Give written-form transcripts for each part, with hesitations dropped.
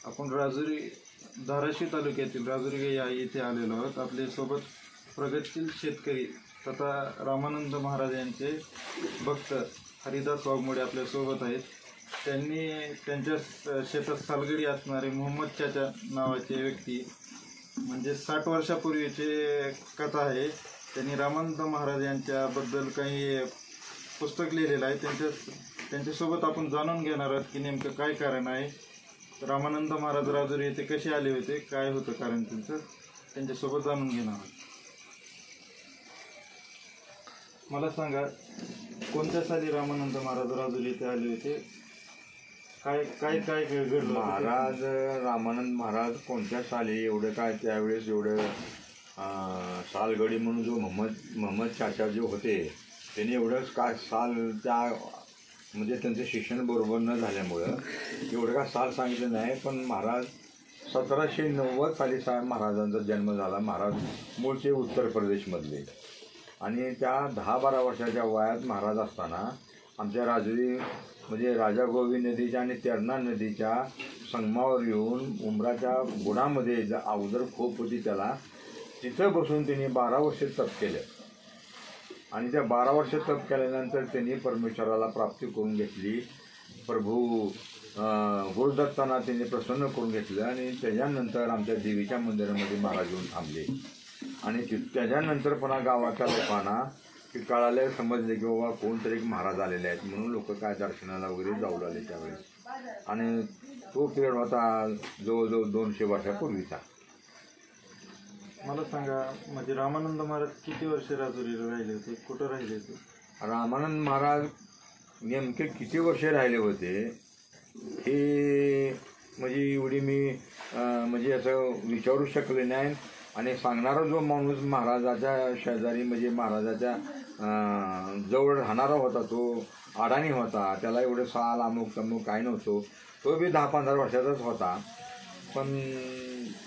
आपण राजुरी धाराशिव तालुक्यातील राजुरी या येथे आलेलो आहोत। आपले सोबत प्रगतशील शेतकरी तथा रामानंद महाराज यांचे भक्त हरिदास वाघमोडे आपल्या सोबत आहेत। त्यांनी त्यांच्या शेतात सालगडी असणारे मोहम्मद चाचा नावाचे व्यक्ती म्हणजे 60 वर्षापूर्वीचे कथा आहे। त्यांनी रामानंद महाराज यांच्याबद्दल काही पुस्तक लिहिलेलं आहे। त्यांच्यासोबत आपण जाणून घेणार आहोत की नेमकं काय कारण आहे, रामानंद महाराज राजुरी येथे कसे आले होते, काय होतं कारण त्यांच्यासोबत जाणून घेणार आहोत। मला सांगा, कोणत्या साली रामानंद महाराज राजुरी येथे आले होते, काय काय काय घडलं? महाराज रामानंद महाराज कोणत्या साली एवढं काय त्यावेळेस एवढं सालगडी म्हणून जो मोहम्मद चाचा जे होते त्यांनी एवढंच काय साल त्या म्हणजे त्यांचं शिक्षण बरोबर न झाल्यामुळं एवढं काय साल सांगितलं नाही। पण महाराज 1790 साली महाराजांचा जन्म झाला। महाराज मूळचे उत्तर प्रदेशमधले आणि त्या 10-12 वर्षाच्या वयात महाराज असताना आमच्या राजुरी म्हणजे राजा गोवी नदीच्या आणि तेरणा नदीच्या संगमावर येऊन उमराच्या बुडामध्ये अगोदर खोप होती त्याला, तिथं बसून त्यांनी 12 वर्ष तप केलं आणि त्या 12 वर्ष तप केल्यानंतर त्यांनी परमेश्वराला प्राप्ती करून घेतली। प्रभू गुरुदत्तांना त्यांनी प्रसन्न करून घेतलं आणि त्याच्यानंतर आमच्या देवीच्या मंदिरामध्ये महाराज येऊन थांबले आणि त्याच्यानंतर पुन्हा गावाच्या लोकांना की कळाले, समजले की बाबा कोणतरी एक महाराज आलेले आहेत म्हणून लोक काय दर्शनाला वगैरे जाऊ लागले त्यावेळेस। आणि तो पिरियड होता जवळजवळ 200 वर्षापूर्वीचा। मला सांगा, म्हणजे रामानंद महाराज किती वर्ष राजुरीला राहिले होते, कुठं राहिले होते? रामानंद महाराज नेमके किती वर्ष राहिले होते हे म्हणजे एवढी मी म्हणजे असं विचारू शकले नाही। आणि सांगणारा जो माणूस महाराजाच्या शेजारी म्हणजे महाराजाच्या जवळ राहणारा होता तो अडाणी होता, त्याला एवढं साल अमुक तमुक काही नव्हतं, तो बी 10-15 वर्षाचाच होता, पण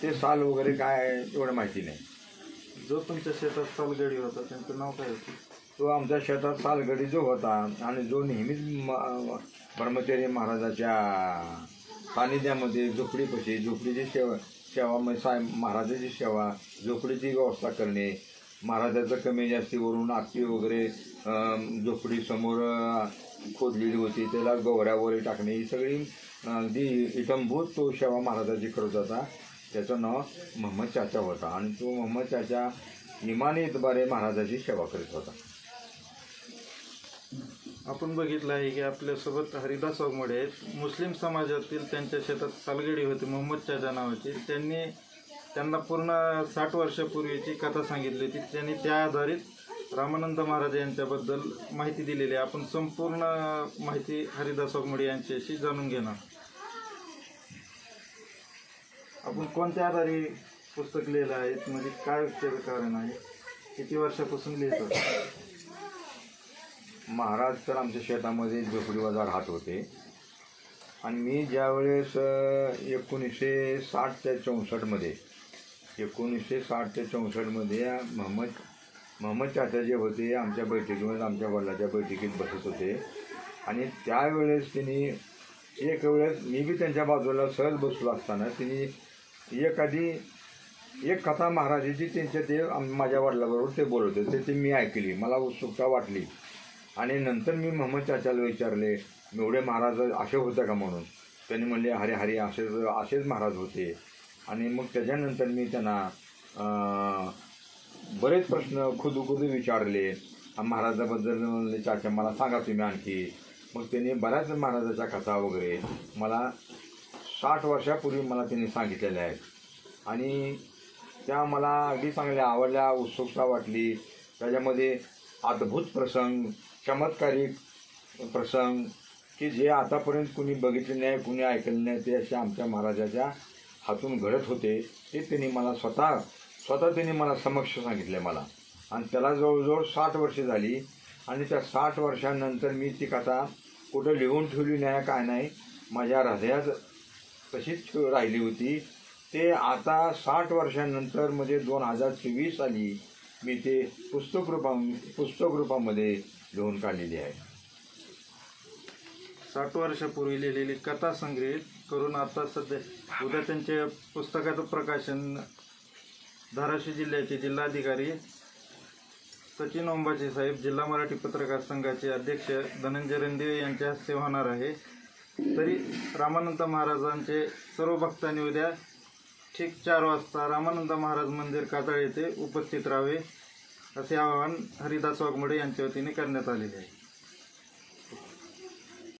ते साल वगैरे काय एवढं माहिती नाही। जो तुमच्या शेतात सालगडी होता त्यांचं नाव काय होतं? तो आमच्या शेतात सालगडी जो होता आणि जो नेहमीच ब्रह्मचारी महाराजाच्या सानिध्यामध्ये झोपडीची सेवा म्हणजे महाराजाची सेवा, झोपडीची व्यवस्था करणे, महाराजाचं कमी जास्तीवरून आरती वगैरे झोपडी समोर खोदलेली होती त्याला गवऱ्या वगैरे टाकणे, ही सगळी अगदी इटंभूत तो सेवा महाराजाची करत होता। त्याचं नाव मोहम्मद चाचा होता आणि तो मोहम्मद चाचा इमानी इतबारे महाराजाची सेवा करीत होता। आपण बघितलं आहे की आपल्यासोबत हरिदास वाघमोडे आहेत। मुस्लिम समाजातील त्यांच्या शेतात सालगडी होती मोहम्मद चाचा नावाची। त्यांना पूर्ण 60 वर्षापूर्वीची कथा सांगितली होती। त्यांनी त्या आधारित रामानंद महाराज यांच्याबद्दल माहिती दिलेली आहे। आपण संपूर्ण माहिती हरिदास वाघमोडे यांच्याशी जाणून घेणार। आपण कोणत्या आधारे पुस्तक लिहिलं आहे, म्हणजे काय त्याचं कारण आहे, किती वर्षापासून लिहितो? महाराज तर आमच्या शेतामध्ये झोपडीवर राहत होते आणि मी ज्यावेळेस 1960 ते 64 मध्ये मोहम्मद चाचा जे होते आमच्या बैठकीमध्ये आमच्या वडिलाच्या बैठकीत बसत होते आणि त्यावेळेस त्यांनी एक वेळेस मी बी त्यांच्या बाजूला सहज बसलो असताना त्यांनी एक कथा महाराजाची त्यांच्या ते माझ्या वडिलाबरोबर ते बोलत होते, ते मी ऐकली, मला उत्सुकता वाटली आणि नंतर मी मोहम्मद चाचाला विचारले एवढे महाराज असे होते का म्हणून। त्यांनी म्हणले हरे असेच महाराज होते। आणि मग त्याच्यानंतर मी त्यांना बरेच प्रश्न खुदू विचारले महाराजाबद्दल। म्हणले चाचा मला सांगा तुम्ही आणखी। मग त्यांनी बऱ्याच महाराजाच्या कथा वगैरे मला 60 वर्षापूर्वी मला त्यांनी सांगितलेल्या आहेत आणि त्या मला अगदी चांगल्या आवडल्या, उत्सुकता वाटली। त्याच्यामध्ये अद्भुत प्रसंग, चमत्कारिक प्रसंग की जे आतापर्यंत कुणी बघितले नाही, कुणी ऐकले नाही, ते असे आमच्या महाराजाच्या हातून घडत होते। ते त्यांनी मला स्वतः त्यांनी मला समक्ष सांगितले मला। आणि त्याला जवळजवळ 60 वर्षे झाली आणि त्या 60 वर्षांनंतर मी ती कथा कुठं लिहून ठेवली नाही, काय नाही, माझ्या हृदयात तशीच राहिली होती। ते आता 60 वर्षांनंतर म्हणजे 2024 साली मी ते पुस्तक रूपामध्ये लिहून काढलेली आहे। 60 वर्षापूर्वी लिहिलेली कथा संग्रहित करून आता सध्या उद्या त्यांचे पुस्तकाचं प्रकाशन धाराशिव जिल्ह्याचे जिल्हाधिकारी सचिन ओंबाचे साहेब, जिल्हा मराठी पत्रकार संघाचे अध्यक्ष धनंजय रणदिवे यांच्या हस्ते होणार आहे. तरी रामानंद महाराजांचे सर्व भक्तांनी उद्या ठीक 4 वाजता रामानंद महाराज मंदिर कातळ येथे उपस्थित राहावे असे आवाहन हरिदास वाघमोडे यांच्या वतीने करण्यात आलेले आहे.